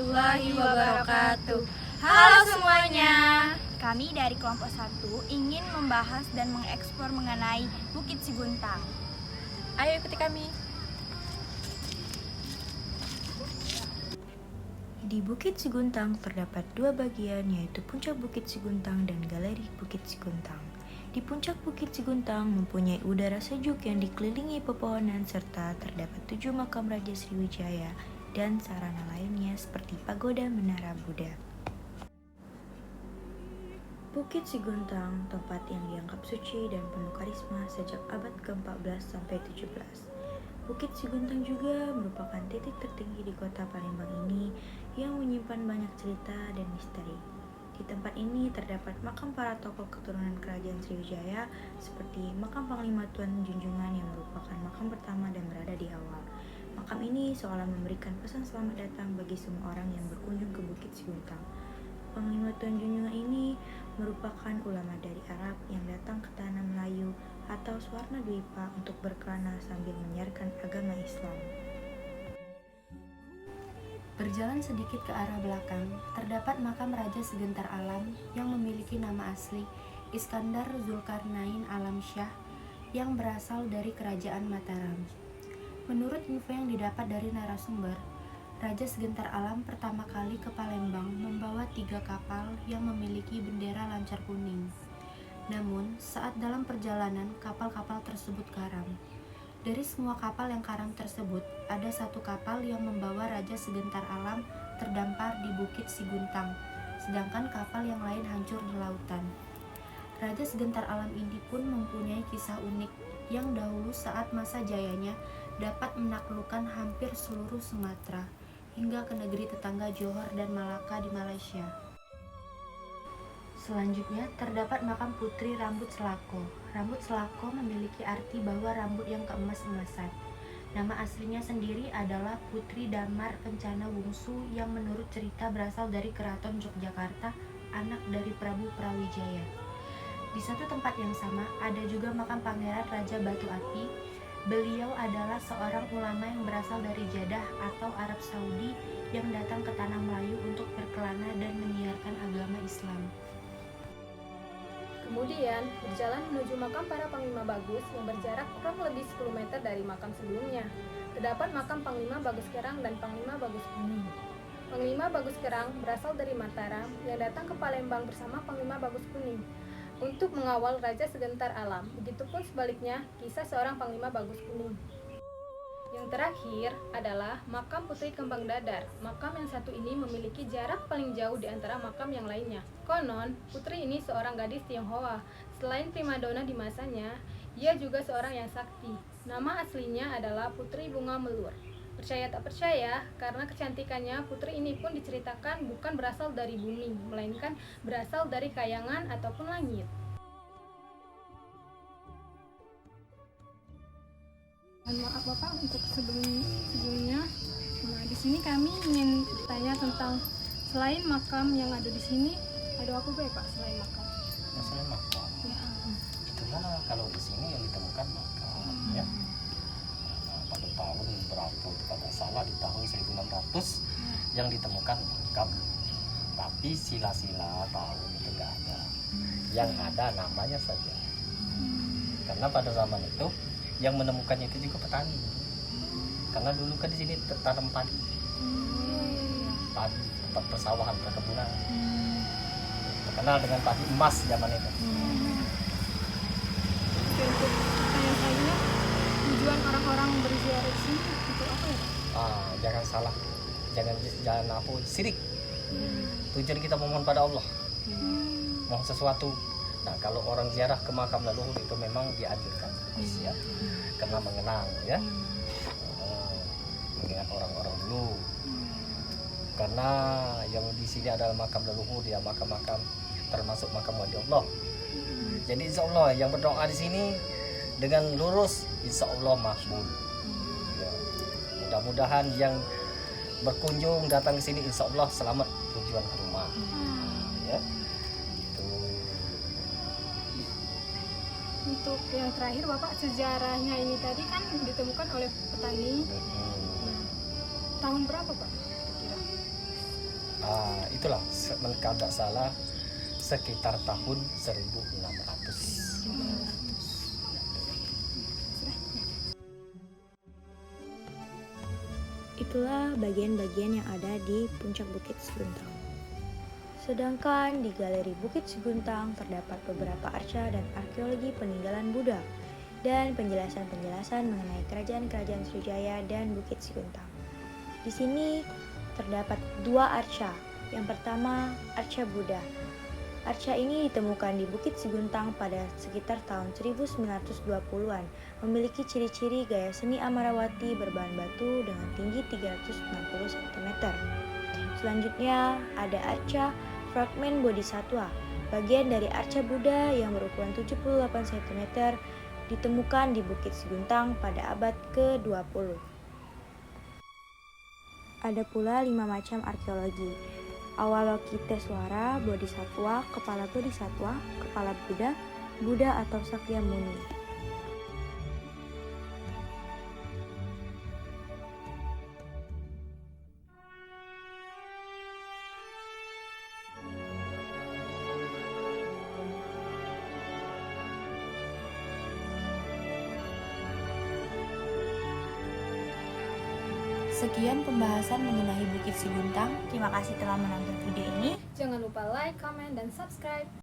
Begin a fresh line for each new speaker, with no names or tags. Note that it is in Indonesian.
warahmatullahi wabarakatuh. Halo semuanya.
Kami dari kelompok 1 ingin membahas dan mengeksplor mengenai Bukit Siguntang.
Ayo ikuti kami.
Di Bukit Siguntang terdapat dua bagian, yaitu Puncak Bukit Siguntang dan Galeri Bukit Siguntang. Di Puncak Bukit Siguntang mempunyai udara sejuk yang dikelilingi pepohonan serta terdapat 7 makam Raja Sriwijaya dan sarana lainnya seperti pagoda Menara Buddha. Bukit Siguntang, tempat yang dianggap suci dan penuh karisma sejak abad ke-14 sampai 17. Bukit Siguntang juga merupakan titik tertinggi di kota Palembang ini yang menyimpan banyak cerita dan misteri. Di tempat ini terdapat makam para tokoh keturunan kerajaan Sriwijaya seperti makam Panglima Tuan Junjungan yang merupakan makam pertama dan berada di awal. Makam ini seolah memberikan pesan selamat datang bagi semua orang yang berkunjung ke Bukit Siguntang. Panglima Tuan Junjungan ini merupakan ulama dari Arab yang datang ke tanah Melayu atau Swarna Dwipa untuk berkelana sambil menyiarkan agama Islam.
Berjalan sedikit ke arah belakang, terdapat makam Raja Segentar Alam yang memiliki nama asli Iskandar Zulkarnain Alamsyah yang berasal dari Kerajaan Mataram. Menurut info yang didapat dari narasumber, Raja Segentar Alam pertama kali ke Palembang membawa 3 kapal yang memiliki bendera lancar kuning. Namun, saat dalam perjalanan, kapal-kapal tersebut karam. Dari semua kapal yang karam tersebut, ada 1 kapal yang membawa Raja Segentar Alam terdampar di Bukit Siguntang, sedangkan kapal yang lain hancur di lautan. Raja Segentar Alam ini pun mempunyai kisah unik yang dahulu saat masa jayanya dapat menaklukkan hampir seluruh Sumatera hingga ke negeri tetangga Johor dan Malaka di Malaysia. Selanjutnya terdapat makam Putri Rambut Selako. Rambut Selako memiliki arti bahwa rambut yang keemas-emasan. Nama aslinya sendiri adalah Putri Damar Kencana Wungsu yang menurut cerita berasal dari Keraton Yogyakarta, anak dari Prabu Brawijaya. Di satu tempat yang sama ada juga makam Pangeran Raja Batu Api. Beliau adalah seorang ulama yang berasal dari Jeddah atau Arab Saudi yang datang ke tanah Melayu untuk berkelana dan menyiarkan agama Islam.
Kemudian, berjalan menuju makam para Panglima Bagus yang berjarak kurang lebih 10 meter dari makam sebelumnya. Terdapat makam Panglima Bagus Kerang dan Panglima Bagus Kuning. Panglima Bagus Kerang berasal dari Mataram yang datang ke Palembang bersama Panglima Bagus Kuning untuk mengawal Raja Segentar Alam. Begitupun sebaliknya, kisah seorang Panglima Bagus Kuning. Yang terakhir adalah makam Putri Kembang Dadar. Makam yang satu ini memiliki jarak paling jauh di antara makam yang lainnya. Konon, putri ini seorang gadis Tionghoa. Selain primadona di masanya, ia juga seorang yang sakti. Nama aslinya adalah Putri Bunga Melur. Percaya tak percaya, karena kecantikannya, putri ini pun diceritakan bukan berasal dari bumi, melainkan berasal dari kayangan ataupun langit.
Maaf Bapak untuk sebelumnya. Nah, di sini kami ingin tanya tentang selain makam yang ada di sini, ada apa Pak selain makam?
Selain makam.
Ya.
Itulah kalau di sini yang ditemukan makam ya. Pada tahun berapa pada salah di tahun 1600 yang ditemukan makam. Tapi sila-sila tahun itu enggak ada. Yang ada namanya saja. Karena pada zaman itu yang menemukannya itu juga petani, karena dulu kan di sini tanam padi, tempat persawahan, perkebunan, terkenal dengan padi emas zaman itu.
Untuk pertanyaan selanjutnya, tujuan orang-orang berziarah di sini untuk apa ya?
Jangan salah, jangan apa syirik. Tujuan kita memohon pada Allah, mohon sesuatu. Nah, kalau orang ziarah ke makam leluhur itu memang dianjurkan, ya, karena mengenang, ya, mengingat orang-orang dulu. Karena yang di sini adalah makam leluhur, ya, makam-makam termasuk makam wali Allah. Jadi insya Allah yang berdoa di sini dengan lurus, insya Allah makbul. Ya, mudah-mudahan yang berkunjung datang ke sini insya Allah selamat tujuan ke rumah. Ya.
Untuk yang terakhir Bapak, sejarahnya ini tadi kan ditemukan oleh petani. Nah, tahun berapa Pak kira?
itulah kalau tidak salah sekitar tahun 1600.
Itulah bagian-bagian yang ada di puncak Bukit Seguntang. Sedangkan di Galeri Bukit Seguntang terdapat beberapa arca dan arkeologi peninggalan Buddha dan penjelasan-penjelasan mengenai kerajaan-kerajaan Sriwijaya dan Bukit Seguntang. Di sini terdapat 2 arca. Yang pertama, arca Buddha. Arca ini ditemukan di Bukit Seguntang pada sekitar tahun 1920-an, memiliki ciri-ciri gaya seni Amarawati berbahan batu dengan tinggi 360 cm. Selanjutnya ada arca fragmen Bodhisattva. Bagian dari arca Buddha yang berukuran 78 cm ditemukan di Bukit Seguntang pada abad ke-20. Ada pula 5 macam arkeologi. Avalokiteswara, Bodhisattva, kepala Bodhisattva, kepala Buddha, Buddha atau Sakyamuni.
Sekian pembahasan mengenai Bukit Seguntang.
Terima kasih telah menonton video ini.
Jangan lupa like, comment, dan subscribe.